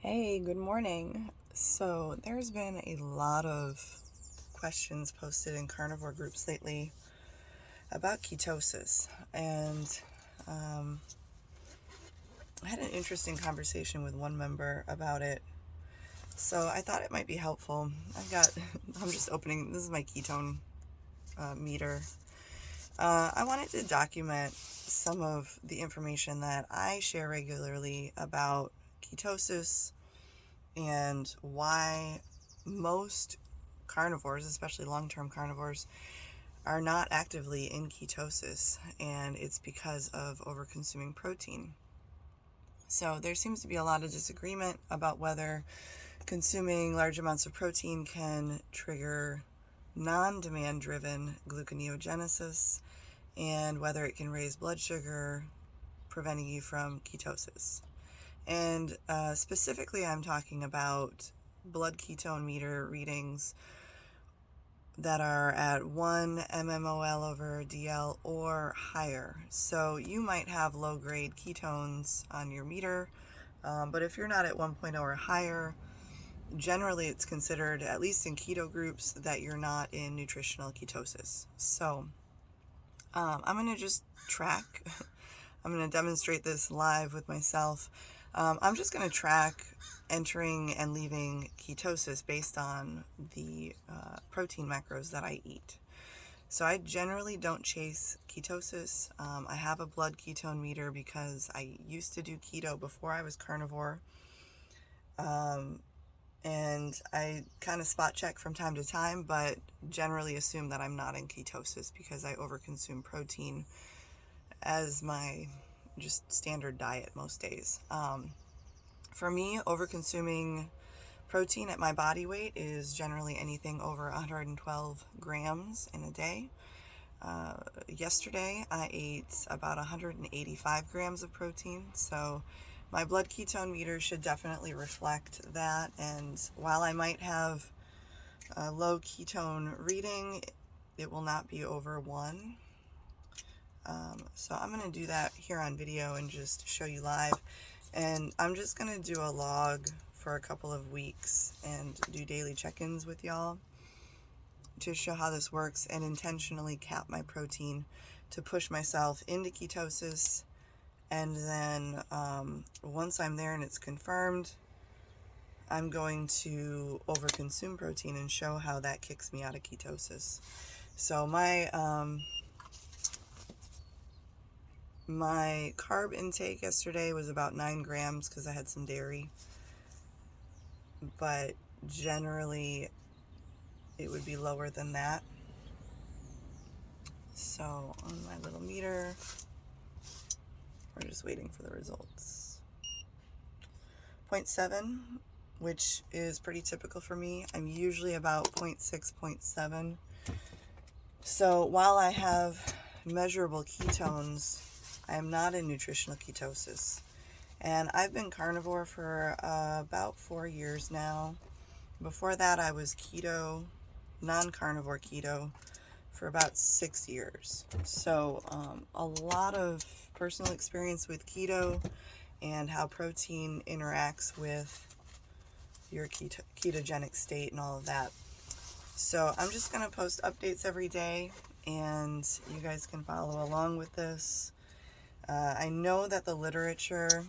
Hey, good morning. So, there's been a lot of questions posted in carnivore groups lately about ketosis, and I had an interesting conversation with one member about it. So, I thought it might be helpful. I'm just opening, this is my ketone meter. I wanted to document some of the information that I share regularly about ketosis and why most carnivores, especially long-term carnivores, are not actively in ketosis, and it's because of overconsuming protein. So there seems to be a lot of disagreement about whether consuming large amounts of protein can trigger non-demand driven gluconeogenesis and whether it can raise blood sugar, preventing you from ketosis. And specifically, I'm talking about blood ketone meter readings that are at 1 mmol over dl or higher. So you might have low-grade ketones on your meter, but if you're not at 1.0 or higher, generally it's considered, at least in keto groups, that you're not in nutritional ketosis. So I'm going to just track. I'm going to demonstrate this live with myself. I'm just going to track entering and leaving ketosis based on the protein macros that I eat. So I generally don't chase ketosis. I have a blood ketone meter because I used to do keto before I was carnivore. And I kind of spot check from time to time, but generally assume that I'm not in ketosis because I overconsume protein as my just standard diet most days. For me, overconsuming protein at my body weight is generally anything over 112 grams in a day. Yesterday, I ate about 185 grams of protein, so my blood ketone meter should definitely reflect that. And while I might have a low ketone reading, it will not be over 1. So I'm going to do that here on video and just show you live. And I'm just going to do a log for a couple of weeks and do daily check-ins with y'all to show how this works and intentionally cap my protein to push myself into ketosis. And then once I'm there and it's confirmed, I'm going to overconsume protein and show how that kicks me out of ketosis. So my carb intake yesterday was about 9 grams because I had some dairy, but generally it would be lower than that. So on my little meter, we're just waiting for the results. 0.7, which is pretty typical for me. I'm usually about 0.6, 0.7. So while I have measurable ketones, I am not in nutritional ketosis. And I've been carnivore for about 4 years now. Before that, I was keto, non-carnivore keto, for about 6 years. So a lot of personal experience with keto and how protein interacts with your ketogenic state and all of that. So I'm just going to post updates every day, and you guys can follow along with this. I know that the literature,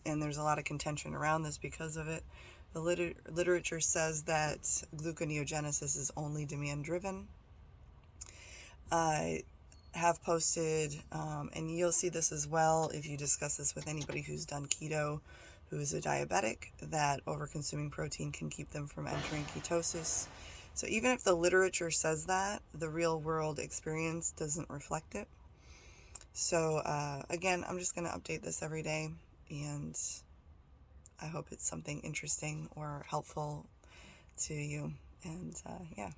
and there's a lot of contention around this because of it, the literature says that gluconeogenesis is only demand driven. I have posted, and you'll see this as well if you discuss this with anybody who's done keto, who is a diabetic, that overconsuming protein can keep them from entering ketosis. So even if the literature says that, the real world experience doesn't reflect it. So again, I'm just going to update this every day, and I hope it's something interesting or helpful to you. And yeah.